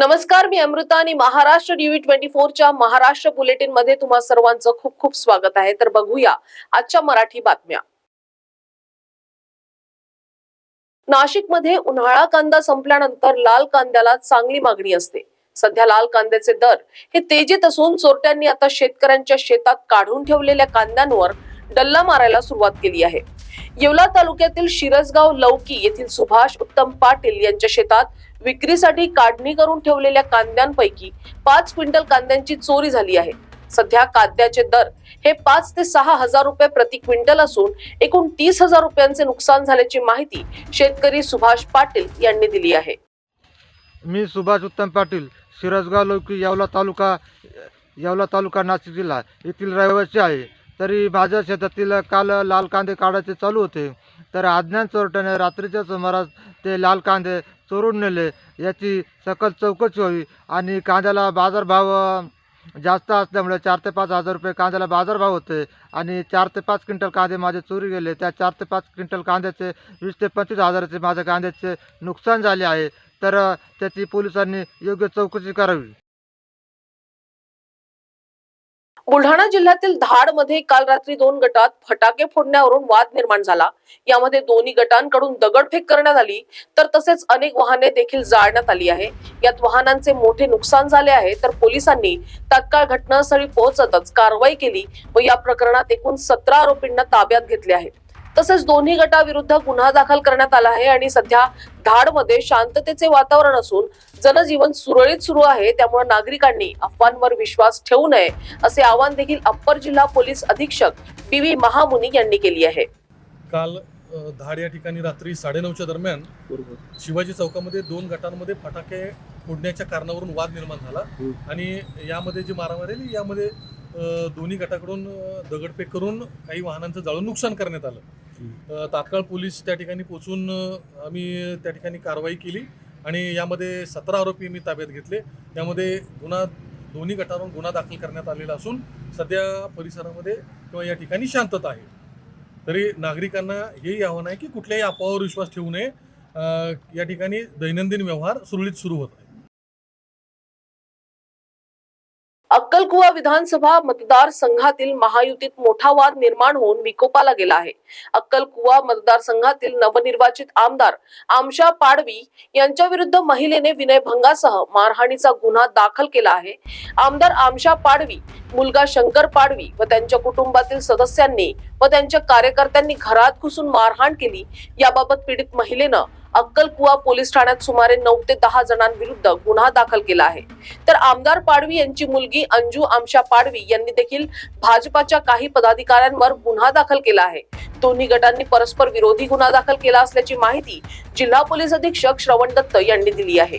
नमस्कार, मी अमृता आणि Maharashtra TV 24च्या Maharashtra bulletin मध्ये तुम्हा सर्वांचं खूप खूप स्वागत आहे। तर बघूया आजच्या मराठी बातम्या। नाशिकमध्ये उन्हाळा कांदा संपल्यानंतर लाल कांद्याला चांगली मागणी असते। सध्या लाल कांद्याचे दर हे तेजीत असून चोरट्यांनी आता शेतकऱ्यांच्या शेतात काढून ठेवलेल्या कांद्यांवर डल्ला मारायला सुरुवात केली आहे। येवला तालुक्यातील शिरसगाव लौकी येथील सुभाष उत्तम पाटील यांच्या शेतात विक्रीसाठी काढणी करून ठेवलेल्या कांद्यांपैकी 5 क्विंटल कांद्यांची चोरी झाली आहे। सध्या कांद्याचे दर हे 5 ते 6 हजार रुपये प्रति क्विंटल असून एकूण 30,000 रुपयांचे नुकसान झाल्याची माहिती शेतकरी सुभाष पाटील यांनी दिली आहे। मी सुभाष उत्तम पाटील, शिरसगाव लौकी, येवला तालुका, नाशिक जिल्हा येथील रहिवासी आहे। तरी माझ्या शेतातील काल लाल कांदे काढायचे चालू होते, तर अज्ञात चोरट्याने रात्रीच्या सुमारास ते लाल कांदे चोरून नेले। याची सकल चौकशी व्हावी आणि कांद्याला बाजारभाव जास्त असल्यामुळे 4 ते 5 हजार रुपये कांद्याला बाजारभाव होते आणि 4 ते 5 क्विंटल कांदे माझे चोरी गेले। त्या 4 ते 5 क्विंटल कांद्याचे 20 ते 25 हजाराचे माझ्या कांद्याचे नुकसान झाले आहे। तर त्याची पोलिसांनी योग्य चौकशी करावी। बुलढाणा जिल्ह्यातील धाडमध्ये काल रात्री 2 गटात फटाके फोडण्यावरून वाद निर्माण झाला। यामध्ये दोन्ही गटांकडून दगडफेक करण्यात आली, तर तसेच अनेक वाहने देखील जाळण्यात आली आहे। यात वाहनांचे मोठे नुकसान झाले आहे, तर पोलिसांनी तात्काळ घटनास्थळी पोहोचतच कारवाई केली व या प्रकरणात एकूण 17 आरोपींना ताब्यात घेतले आहे। तसेच दोन्ही गटाविरुद्ध गुन्हा दाखल करण्यात आला आहे आणि सध्या धाडमध्ये शांततेचे वातावरण असून जनजीवन सुरळीत सुरू आहे। त्यामुळे नागरिकांनी अफवांवर विश्वास ठेवू नये असे आवाहन देखील अप्पर जिल्हा पोलीस अधीक्षक डी.व्ही. महामुनी यांनी केली आहे। काल धाड या ठिकाणी रात्री 9:30च्या दरम्यान शिवाजी चौकामध्ये 2 गटांमध्ये फटाके फोडण्याच्या कारणावरून वाद निर्माण झाला आणि यामध्ये जी मारामारी झाली यामध्ये दोन्ही गटाकडून दगडफेक करून काही वाहनांचं जाळून नुकसान करण्यात आलं। तात्काळ पोलीस त्या ठिकाणी पोहोचून आम्ही त्या ठिकाणी कारवाई केली आणि यामध्ये 17 आरोपी मी ताब्यात घेतले। यामध्ये दोन्ही गटांवरून गुन्हा दाखल करण्यात आलेला असून सध्या परिसरामध्ये किंवा या ठिकाणी शांतता आहे। तरी नागरिकांना हेही आव्हान आहे की कुठल्याही अफवावर विश्वास ठेवू नये। या ठिकाणी दैनंदिन व्यवहार सुरळीत सुरू होत आहे। अक्कलकुवा विधानसभा मतदारसंघातील महायुतीत मोठा वाद निर्माण होऊन विकोपाला गेला आहे। अक्कलकुवा मतदारसंघातील नवनिर्वाचित आमदार आमशा पाडवी यांच्या विरुद्ध महिलेने विनयभंगासह मारहाणीचा गुन्हा दाखल केला आहे। आमदार आमशा पाडवी, मुलगा शंकर पाडवी व त्यांच्या कुटुंबातील सदस्यांनी व त्यांच्या कार्यकर्त्यांनी घरात घुसून मारहाण केली। याबाबत पीडित महिलेनं अक्कलकुवा पोलीस ठाण्यात सुमारे 9 ते 10 जणांविरुद्ध गुन्हा दाखल केला आहे। तर आमदार पाडवी यांची मुलगी अंजू आमशा पाडवी यांनी देखील भाजपाच्या काही पदाधिकाऱ्यांवर गुन्हा दाखल केला आहे। दोन्ही गटांनी परस्पर विरोधी गुन्हा दाखल केला असल्याची माहिती जिल्हा पोलीस अधीक्षक श्रवण दत्त यांनी दिली आहे।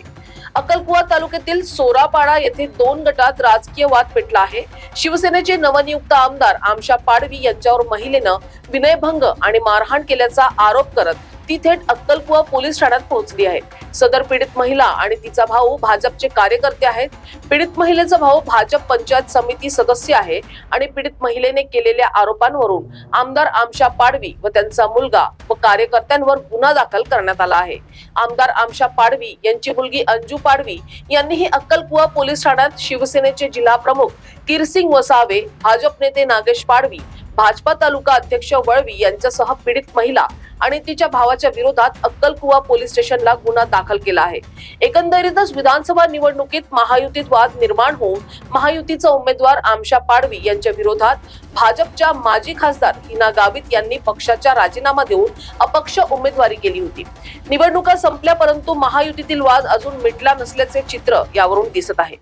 अक्कलकुवा तालुक्यातील सोरापाडा येथे 2 गटात राजकीय वाद पेटला आहे। शिवसेनेचे नवनियुक्त आमदार आमशा पाडवी यांच्यावर महिलेनं विनयभंग आणि मारहाण केल्याचा आरोप करत ती थेट अक्कलकुवा पोलीस ठाण्यात पोहोचली आहे। सदर पीडित महिला आणि तिचा भाऊ भाजपचे कार्यकर्ते आहेत। पीडित महिलेचा भाऊ भाजप पंचायत समिती सदस्य आहे आणि पीडित महिलेने केलेल्या आरोपांवरून आमदार आमशा पाडवी व त्यांचा मुलगा व कार्यकर्त्यांवर गुन्हा दाखल करण्यात आला आहे। आमदार आमशा पाडवी यांची मुलगी अंजू पाडवी यांनीही अक्कलकुवा पोलीस ठाण्यात शिवसेनेचे जिल्हा प्रमुख किरसिंग वसावे, भाजप नेते नागेश पाडवी, भाजपा तालुका अध्यक्ष वळवी यांच्यासह पीडित महिला आणि तिच्या भावाच्या विरोधात अक्कलकुवा पोलीस स्टेशनला गुन्हा दाखल केला आहे। एकंदरीतच विधानसभा निवडणुकीत महायुतीत वाद निर्माण होऊन महायुतीचा उमेदवार आमशा पाडवी यांच्या विरोधात भाजपच्या माजी खासदार हिना गावित यांनी पक्षाचा राजीनामा देऊन अपक्ष उमेदवारी केली होती। निवडणुका संपल्या, परंतु महायुतीतील वाद अजून मिटला नसल्याचे चित्र यावरून दिसत आहे।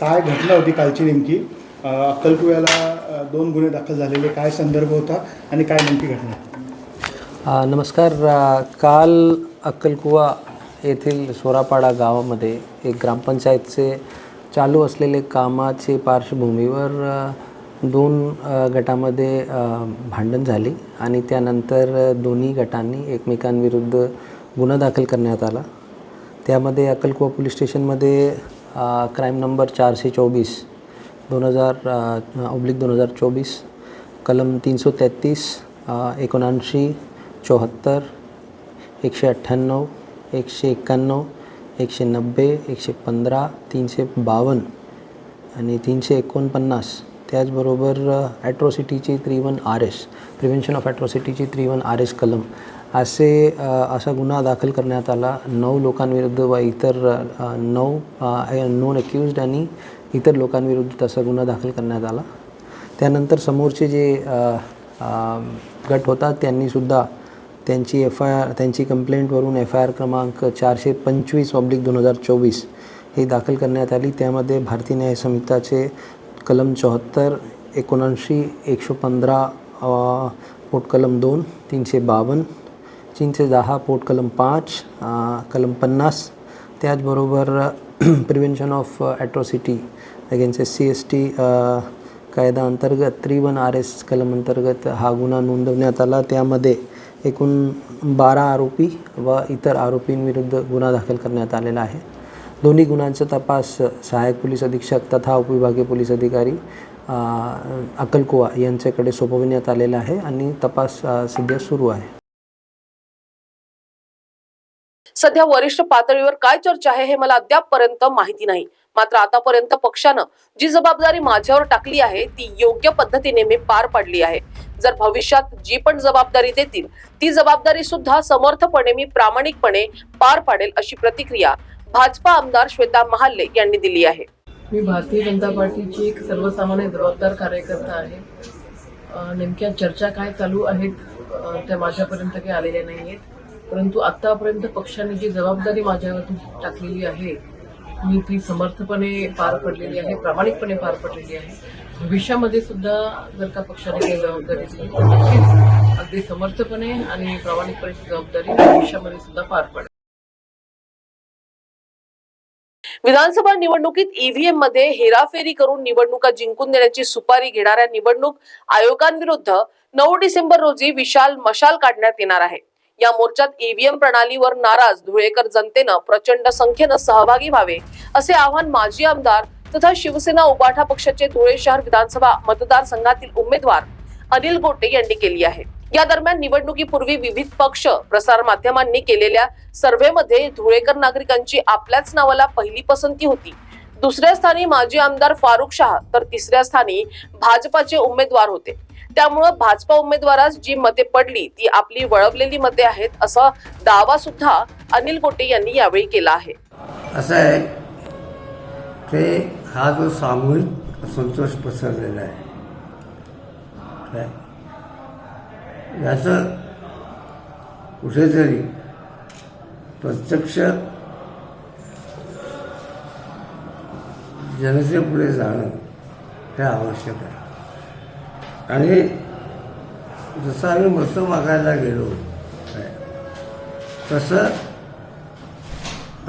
काय घटना होती कालची नेमकी? अक्कलकुव्याला 2 गुन्हे दाखल झालेले, काय संदर्भ होता आणि काय नेमकी घटना? नमस्कार। काल अक्कलकुवा येथील सोरापाडा गावामध्ये एक ग्रामपंचायतचे चालू असलेले कामाचे पार्श्वभूमीवर 2 गटामध्ये भांडण झाली आणि त्यानंतर दोन्ही गटांनी एकमेकांविरुद्ध गुन्हा दाखल करण्यात आला। त्यामध्ये अक्कलकुवा पोलीस स्टेशनमध्ये क्राईम नंबर 424 2000/2024 कलम 333 79 74 198 191 190, 115, 352 आणि 349. त्याचबरोबर ॲट्रॉसिटीची 31RS, प्रिव्हेन्शन ऑफ ॲट्रॉसिटीची 31RS कलम असा गुन्हा दाखल करण्यात आला. 9 लोकांविरुद्ध व इतर 9 नॉन अक्यूज्ड आणि इतर लोकांविरुद्ध तसा गुन्हा दाखल करण्यात आला. त्यानंतर समोरचे जे गट होता त्यांनीसुद्धा त्यांची कंप्लेंटवरून FIR क्रमांक 425/2024 ही दाखल करण्यात आली. त्यामध्ये भारतीय न्याय संहिताचे कलम 74, 79, 115 पोट कलम 2, 352, 310 पोट कलम 5, कलम 50. त्याचबरोबर prevention of atrocity against SC/ST कायदा अंतर्गत 31RS कलम अंतर्गत हा गुन्हा नोंदवण्यात आला. त्यामध्ये एकूण 12 आरोपी व इतर आरोपींविरुद्ध गुन्हा दाखल करण्यात आलेला आहे. दोन्ही गुन्ह्यांचा तपास सहाय्यक पोलीस अधीक्षक तथा उपविभागीय पोलीस अधिकारी अक्कलकुवा यांच्याकडे सोपविण्यात आलेला आहे आणि तपास सध्या सुरू आहे. सध्या वरिष्ठ पातळीवर काय चर्चा आहे हे मला अद्यापपर्यंत माहिती नाही. मात्र आतापर्यंत पक्षानं जी जबाबदारी माझ्यावर टाकली आहे ती योग्य पद्धतीने मी पार पाडली आहे. जर भविष्यात जी पण जबाबदारी देतील ती जबाबदारी सुद्धा समर्थपणे मी प्रामाणिकपणे पार पाडेल, अशी प्रतिक्रिया भाजपा आमदार श्वेता महाले यांनी दिली आहे. मी भारतीय जनता पार्टीची एक सर्वसामान्य जबाबदार कार्यकर्ता आहे. नेमक्या चर्चा काय चालू आहेत त्या माझ्यापर्यंत काही आलेल्या नाही आहेत. परंतु आतापर्यंत पक्षाने जी जबाबदारी माझ्यावरती टाकलेली आहे मी ती समर्थपणे पार पडलेली आहे, प्रामाणिकपणे पार पडलेली आहे. भविष्यामध्ये सुद्धा जर का पक्षाने काही जबाबदारी दिली तर नक्कीच अगदी समर्थपणे आणि प्रामाणिकपणे जबाबदारी भविष्यामध्ये सुद्धा पार पडेल. विधानसभा निवडणुकीत EVM मध्ये हेराफेरी करून निवडणुका जिंकून देण्याची सुपारी घेणाऱ्या निवडणूक आयोगांविरुद्ध 9 डिसेंबर रोजी विशाल मशाल काढण्यात येणार आहे. या मोर्चात EVM प्रणालीवर नाराज धुळेकर जनतेनं प्रचंड संख्येनं सहभागी व्हावे असे आवाहन माजी आमदार तथा शिवसेना उबाठा पक्षाचे धुळे शहर विधानसभा मतदारसंघातील उमेदवार अनिल गोटे यांनी केली आहे. या दरम्यान निवडणुकीपूर्वी विविध पक्ष प्रसार माध्यमांनी केलेल्या सर्व्हेमध्ये धुळेकर नागरिकांची आपल्याच नावाला पहिली पसंती होती. दुसऱ्या स्थानी माजी आमदार फारुख शाह तर तिसऱ्या स्थानी भाजपाचे उमेदवार होते. त्यामुळे भाजपा उमेदवारास जी मते पडली ती आपली वळवलेली मते आहेत असा दावा सुद्धा अनिल गोटे यांनी यावेळी केला आहे. असं आहे की हा जो सामूहिक असंतोष पसरलेला आहे काय याचं कुठेतरी प्रत्यक्ष जनतेपुढे जाणं हे आवश्यक आहे. आणि जसं आम्ही मतं मागायला गेलो तसं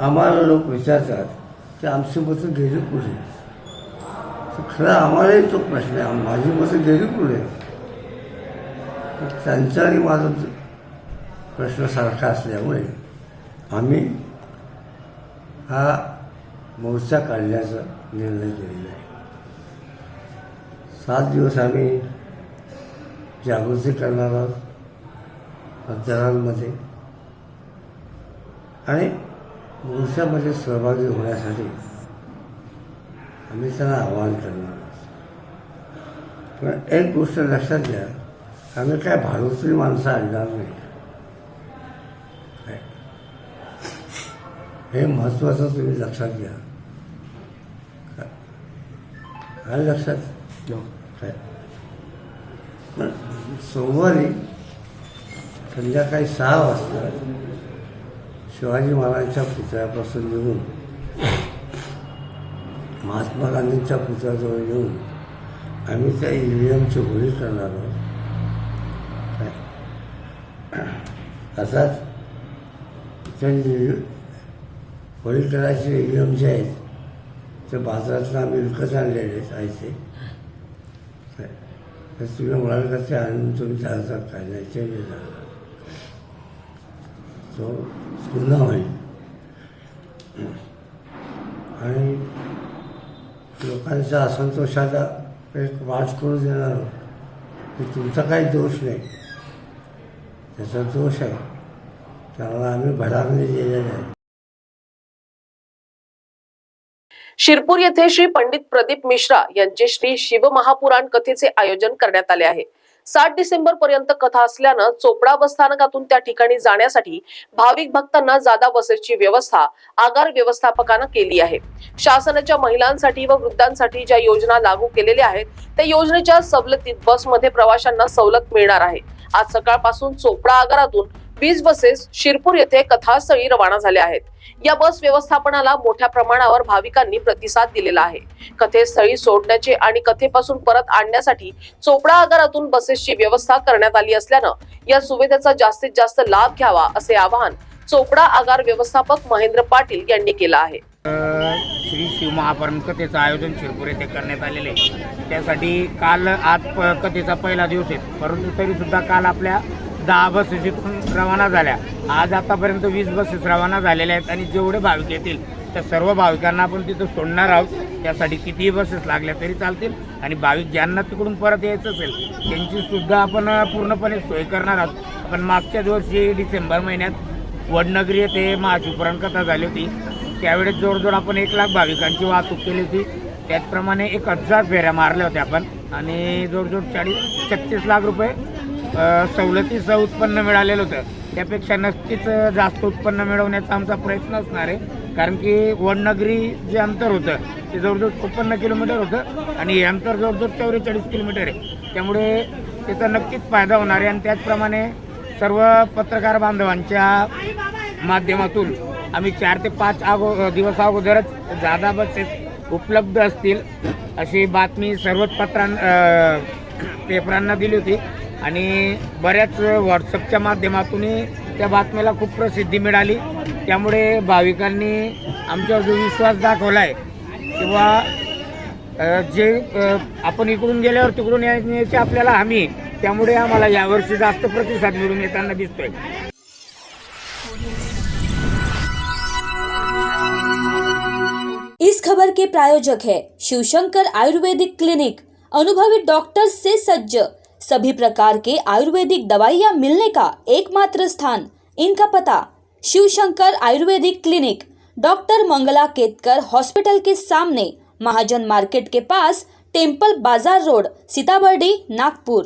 आम्हाला लोक विचारतात की आमची मतं गेली कुठे. तर खरं आम्हालाही तो प्रश्न आहे, माझी मतं गेली कुठे. त्यांचा आणि माझा प्रश्न सारखा असल्यामुळे आम्ही हा मोर्चा काढण्याचा निर्णय केलेला आहे. 7 दिवस आम्ही जागृती करणार आहोत मतदारांमध्ये आणि मोर्चामध्ये सहभागी होण्यासाठी आम्ही त्यांना आवाहन करणार आहोत. पण एक गोष्ट लक्षात घ्या, आम्ही काय भाडोत्री माणसं आणणार नाही. हे महत्त्वाचं तुम्ही लक्षात घ्या. काय लक्षात काय पण सोमवारी संध्याकाळी 6 वाजता शिवाजी महाराजांच्या पुतळ्यापासून निघून महात्मा गांधींच्या पुतळ्याजवळ येऊन आम्ही त्या EVMची होळी करणार आहोत. असाच त्या होळी करायचे EVM जे आहेत ते बाजारातून आम्ही विकत आणलेले आहेत. तुम्ही म्हणाल का ते आणून तुम्ही जातात काय नाही चेंज झाला तो पुन्हा होईल. आणि लोकांच्या असंतोषाला एक वाट करू देणार की तुमचा काही दोष नाही, त्याचा दोष आहे, त्याला आम्ही भडावणी दिलेला आहे. शिरपूर येथे श्री पंडित प्रदीप मिश्रा यांचे श्री शिवमहापुराण कथेचे आयोजन करण्यात आले आहे. 7 डिसेंबर पर्यंत कथा असल्यानं चोपडा बसस्थानकातून त्या ठिकाणी जाण्यासाठी भाविक भक्तांना जादा बसेसची व्यवस्था आगार व्यवस्थापकानं केली आहे. शासनाच्या महिलांसाठी व वृद्धांसाठी ज्या योजना लागू केलेल्या आहेत त्या योजनेच्या सवलतीत बसमध्ये प्रवाशांना सवलत मिळणार आहे. आज सकाळपासून चोपडा आगारातून 20 बसेस शिरपूर येथे कथास्थळी रवाना झाल्या आहेत. या बस व्यवस्थापनाला मोठ्या प्रमाणावर भाविकांनी प्रतिसाद दिलेला आहे. कथेस्थळी सोडण्याचे आणि कथेपासून परत आणण्यासाठी चोपडा आगारातून बसेसची व्यवस्था करण्यात आली असल्यानं या सुविधेचा जास्तीत जास्त लाभ घ्यावा असे आवाहन चोपडा आगार व्यवस्थापक महेंद्र पाटील यांनी केलं आहे. श्री शिवमहापुराण कथेचं आयोजन शिरपूर येथे करण्यात आलेले आहे. त्यासाठी काल आज कथेचा पहिला दिवस आहे, परंतु तरी सुद्धा काल आपल्या 10 बसेस इथून रवाना झाल्या. आज आतापर्यंत 20 बसेस रवाना झालेल्या आहेत आणि जेवढे भाविक येतील त्या सर्व भाविकांना आपण तिथं सोडणार आहोत. त्यासाठी कितीही बसेस लागल्या तरी चालतील आणि भाविक ज्यांना तिकडून परत यायचं असेल त्यांची सुद्धा आपण पूर्णपणे सोय करणार आहोत. आपण मागच्याच वर्षी डिसेंबर महिन्यात वडनगरी येथे महाशिवपुराण कथा झाली होती. त्यावेळेस जवळजवळ आपण 1 लाख भाविकांची वाहतूक केली होती. त्याचप्रमाणे 1000 फेऱ्या मारल्या होत्या आपण आणि जवळजवळ 36 लाख रुपये सवलतीचं उत्पन्न मिळालेलं होतं. त्यापेक्षा नक्कीच जास्त उत्पन्न मिळवण्याचा आमचा प्रयत्न असणार आहे, कारण की वडनगरी जे अंतर होतं ते जवळजवळ 56 किलोमीटर होतं आणि हे अंतर जवळजवळ 44 किलोमीटर आहे. त्यामुळे त्याचा नक्कीच फायदा होणार आहे आणि त्याचप्रमाणे सर्व पत्रकार बांधवांच्या माध्यमातून आम्ही 4 ते 5 दिवस अगोदरच जादा बसेस उपलब्ध असतील अशी बातमी सर्वच पेपरांना दिली होती आणि बऱ्याच व्हॉट्सअपच्या माध्यमातूनही त्या बातमीला खूप प्रसिद्धी मिळाली. त्यामुळे भाविकांनी आमच्यावर जो विश्वास दाखवला आहे किंवा जे आपण इकडून गेल्यावर तिकडून यायची आपल्याला हमी, त्यामुळे आम्हाला यावर्षी जास्त प्रतिसाद मिळून येताना दिसतोय. इस खबर के प्रायोजक है शिवशंकर आयुर्वेदिक क्लिनिक, अनुभवी डॉक्टर्स से सज्ज, सभी प्रकार के आयुर्वेदिक दवाइयाँ मिलने का एकमात्र स्थान. इनका पता Shivshankar Ayurvedic clinic, doctor Mangala Ketkar hospital के सामने, महाजन मार्केट के पास, टेम्पल बाजार रोड, सीताबर्डी, नागपुर.